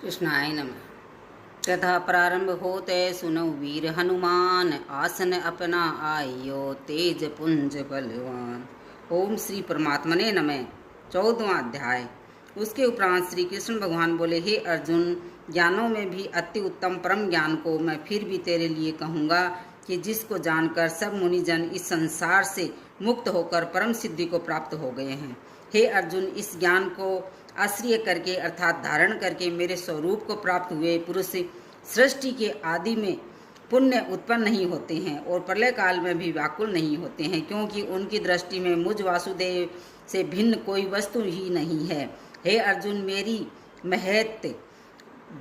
कृष्णाय नमः। कथा प्रारंभ होते सुनो वीर हनुमान, आसन अपना आयो तेज पुंज बलवान। ओम श्री परमात्मने नमः। 14वां अध्याय। उसके उपरांत श्री कृष्ण भगवान बोले, हे अर्जुन, ज्ञानों में भी अति उत्तम परम ज्ञान को मैं फिर भी तेरे लिए कहूँगा कि जिसको जानकर सब मुनिजन इस संसार से मुक्त होकर परम सिद्धि को प्राप्त हो गए हैं। हे अर्जुन, इस ज्ञान को आश्रय करके अर्थात धारण करके मेरे स्वरूप को प्राप्त हुए पुरुष सृष्टि के आदि में पुण्य उत्पन्न नहीं होते हैं और प्रलय काल में भी व्याकुल नहीं होते हैं, क्योंकि उनकी दृष्टि में मुझ वासुदेव से भिन्न कोई वस्तु ही नहीं है। हे अर्जुन, मेरी महत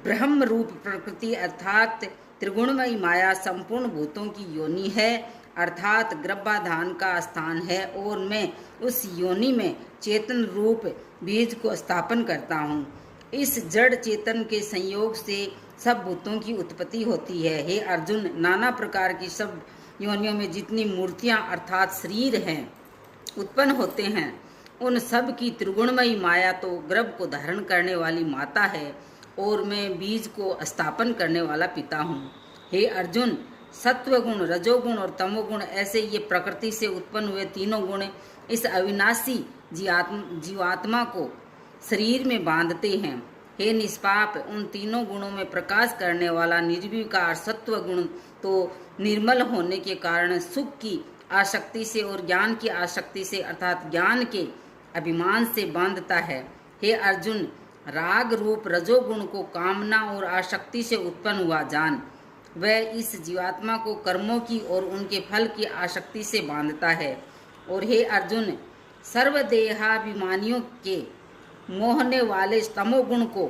ब्रह्म रूप प्रकृति अर्थात त्रिगुणमयी माया संपूर्ण भूतों की योनि है, अर्थात गर्भाधान का स्थान है, और मैं उस योनि में चेतन रूप बीज को स्थापन करता हूँ। इस जड़ चेतन के संयोग से सब भूतों की उत्पत्ति होती है। हे अर्जुन, नाना प्रकार की सब योनियों में जितनी मूर्तियाँ अर्थात शरीर हैं उत्पन्न होते हैं, उन सब की त्रिगुणमयी माया तो गर्भ को धारण करने वाली माता है और मैं बीज को स्थापन करने वाला पिता हूँ। हे अर्जुन, सत्वगुण, रजोगुण और तमोगुण ऐसे ये प्रकृति से उत्पन्न हुए तीनों गुण इस अविनाशी जीवात्मा को शरीर में बांधते हैं। हे निष्पाप, उन तीनों गुणों में प्रकाश करने वाला निर्विकार सत्व गुण तो निर्मल होने के कारण सुख की आसक्ति से और ज्ञान की आसक्ति से अर्थात ज्ञान के अभिमान से बांधता है। हे अर्जुन, राग रूप रजोगुण को कामना और आसक्ति से उत्पन्न हुआ जान। वह इस जीवात्मा को कर्मों की और उनके फल की आसक्ति से बांधता है। और हे अर्जुन, सर्वदेहाभिमानियों के मोहने वाले तमोगुण को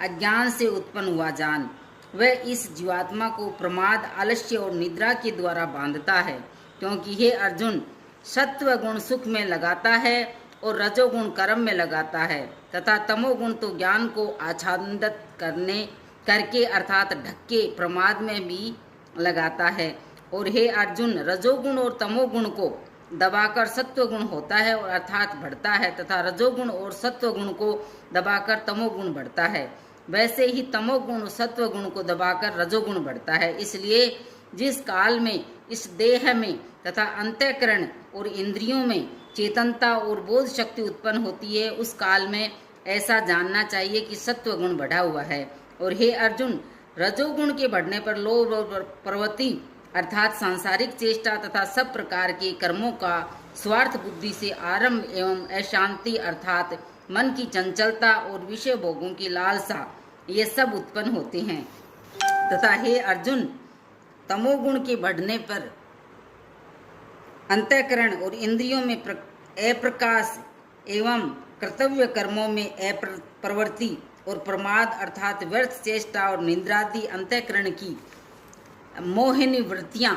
अज्ञान से उत्पन्न हुआ जान। वह इस जीवात्मा को प्रमाद, आलस्य और निद्रा के द्वारा बांधता है, क्योंकि हे अर्जुन, सत्वगुण सुख में लगाता है और रजोगुण कर्म में लगाता है तथा तमोगुण तो ज्ञान को आच्छादित करके अर्थात ढक्के प्रमाद में भी लगाता है। और हे अर्जुन, रजोगुण और तमोगुण को दबाकर सत्वगुण होता है और अर्थात बढ़ता है तथा रजोगुण और सत्वगुण को दबाकर तमोगुण बढ़ता है। वैसे ही तमोगुण और सत्वगुण को दबाकर रजोगुण बढ़ता है। इसलिए जिस काल में इस देह में तथा अंतःकरण और इंद्रियों में चेतनता और बोध शक्ति उत्पन्न होती है, उस काल में ऐसा जानना चाहिए कि सत्वगुण बढ़ा हुआ है। और हे अर्जुन, रजोगुण के बढ़ने पर लोभ और प्रवृत्ति अर्थात सांसारिक चेष्टा तथा सब प्रकार के कर्मों का स्वार्थ बुद्धि से आरंभ एवं अशांति अर्थात मन की चंचलता और विषय भोगों की लालसा ये सब उत्पन्न होते हैं। तथा हे अर्जुन, तमोगुण के बढ़ने पर अंतःकरण और इंद्रियों में अप्रकाश एवं कर्तव्य कर्मों में अप्रवृत्ति और प्रमाद अर्थात व्यर्थ चेष्टा और निंद्रादि अंतःकरण की मोहिनी वृत्तियाँ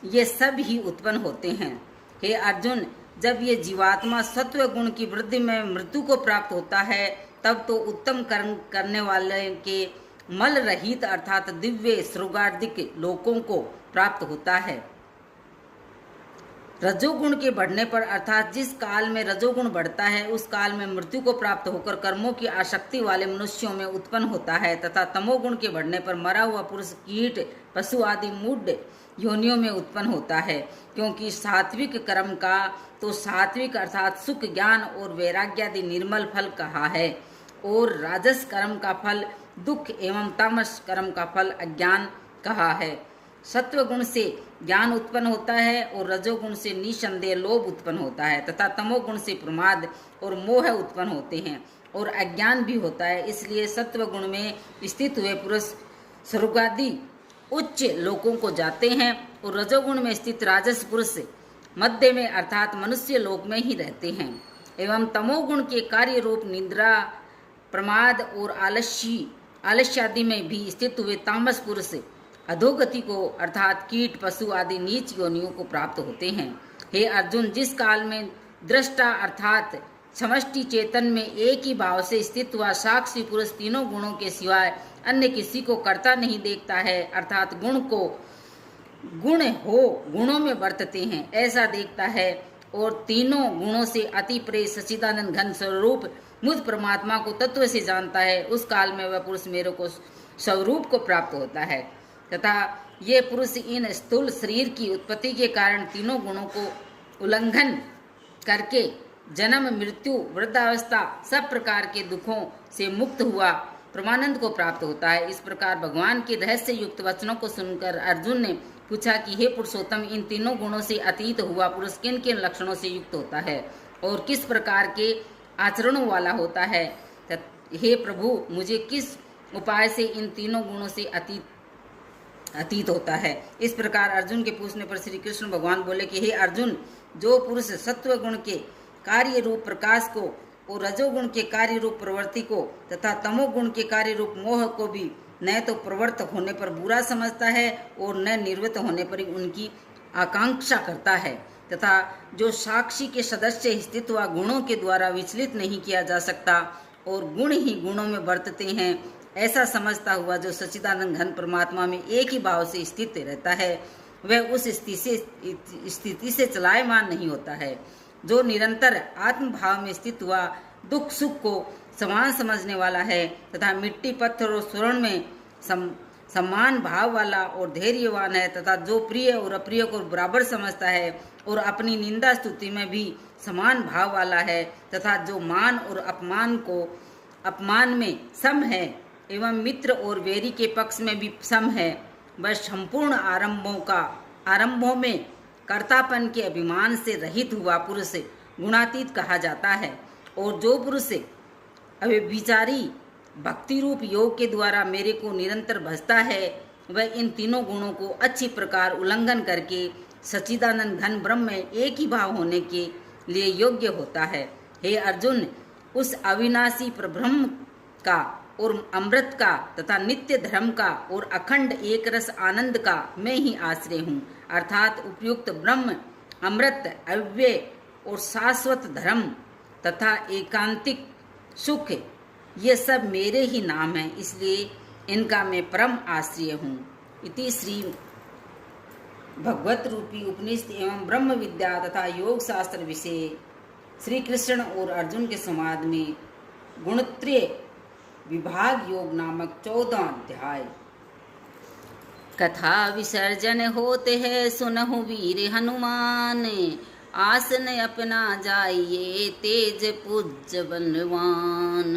ये सब ही उत्पन्न होते हैं। हे अर्जुन, जब ये जीवात्मा सत्व गुण की वृद्धि में मृत्यु को प्राप्त होता है, तब तो उत्तम कर्म करने वाले के मल रहित अर्थात दिव्य स्वर्गादिक लोकों को प्राप्त होता है। रजोगुण के बढ़ने पर अर्थात जिस काल में रजोगुण बढ़ता है उस काल में मृत्यु को प्राप्त होकर कर्मों की आसक्ति वाले मनुष्यों में उत्पन्न होता है तथा तमोगुण के बढ़ने पर मरा हुआ पुरुष, कीट, पशु आदि मूढ़ योनियों में उत्पन्न होता है, क्योंकि सात्विक कर्म का तो सात्विक अर्थात सुख, ज्ञान और वैराग्य आदि निर्मल फल कहा है, और राजस कर्म का फल दुख एवं तामस कर्म का फल अज्ञान कहा है। सत्वगुण से ज्ञान उत्पन्न होता है और रजोगुण से निसंदेह लोभ उत्पन्न होता है तथा तमोगुण से प्रमाद और मोह उत्पन्न होते हैं और अज्ञान भी होता है। इसलिए सत्वगुण में स्थित हुए पुरुष स्वर्गादि उच्च लोकों को जाते हैं और रजोगुण में स्थित राजस पुरुष मध्य में अर्थात मनुष्य लोक में ही रहते हैं। एवं तमोगुण के कार्य रूप निद्रा, प्रमाद और आलस्यादि में भी स्थित हुए तामस पुरुष अधोगति को अर्थात कीट, पशु आदि नीच योनियों को प्राप्त होते हैं। हे अर्जुन, जिस काल में दृष्टा अर्थात समष्टि चेतन में एक ही भाव से स्थित हुआ साक्षी पुरुष तीनों गुणों के सिवाय अन्य किसी को कर्ता नहीं देखता है अर्थात गुण को गुण हो गुणों में बरतते हैं ऐसा देखता है और तीनों गुणों से अति प्रिय सच्चिदानंद घन स्वरूप मुझ परमात्मा को तत्व से जानता है, उस काल में वह पुरुष मेरे को स्वरूप को प्राप्त होता है। तथा ये पुरुष इन स्थूल शरीर की उत्पत्ति के कारण तीनों गुणों को उल्लंघन करके जन्म, मृत्यु, वृद्धावस्था सब प्रकार के दुखों से मुक्त हुआ परमानंद को प्राप्त होता है। इस प्रकार भगवान के रहस्य युक्त वचनों को सुनकर अर्जुन ने पूछा कि हे पुरुषोत्तम, इन तीनों गुणों से अतीत हुआ पुरुष किन किन लक्षणों से युक्त होता है और किस प्रकार के आचरणों वाला होता है? हे प्रभु, मुझे किस उपाय से इन तीनों गुणों से अतीत होता है? इस प्रकार अर्जुन के पूछने पर श्री कृष्ण भगवान बोले कि हे अर्जुन, जो पुरुष सत्व गुण के कार्य रूप प्रकाश को और रजोगुण के कार्य रूप प्रवृत्ति को तथा तमोगुण के कार्य रूप मोह को भी न तो प्रवृत्त होने पर बुरा समझता है और न निवृत्त होने पर उनकी आकांक्षा करता है, तथा जो साक्षी के सदस्य स्थित हुआ गुणों के द्वारा विचलित नहीं किया जा सकता और गुण ही गुणों में बरतते हैं, ऐसा समझता हुआ जो सच्चिदानंद घन परमात्मा में एक ही भाव से स्थित रहता है, वह उस स्थिति से चलायमान नहीं होता है। जो निरंतर आत्म भाव में स्थित हुआ दुख सुख को समान समझने वाला है तथा मिट्टी, पत्थर और स्वर्ण में समान भाव वाला और धैर्यवान है, तथा जो प्रिय और अप्रिय को बराबर समझता है और अपनी निंदा स्तुति में भी समान भाव वाला है, तथा जो मान और अपमान में सम है एवं मित्र और वैरी के पक्ष में भी सम है, वह संपूर्ण आरंभों में कर्तापन के अभिमान से रहित हुआ पुरुष गुणातीत कहा जाता है। और जो पुरुष अव्यभिचारी भक्ति रूप योग के द्वारा मेरे को निरंतर भजता है, वह इन तीनों गुणों को अच्छी प्रकार उल्लंघन करके सच्चिदानंद घन ब्रह्म में एक ही भाव होने के लिए योग्य होता है। हे अर्जुन, उस अविनाशी परब्रह्म का और अमृत का तथा नित्य धर्म का और अखंड एक रस आनंद का मैं ही आश्रय हूँ, अर्थात उपयुक्त ब्रह्म, अमृत, अव्यय और शाश्वत धर्म तथा एकांतिक सुख, ये सब मेरे ही नाम हैं, इसलिए इनका मैं परम आश्रय हूँ। इति श्री भगवत रूपी उपनिषद एवं ब्रह्म विद्या तथा योग शास्त्र विषय श्री कृष्ण और अर्जुन के संवाद में गुणत्रय विभाग योग नामक 14 अध्याय। कथा विसर्जन होते हैं सुनहु वीर हनुमान, आसन अपना जाइए तेज पूज्य बलवान।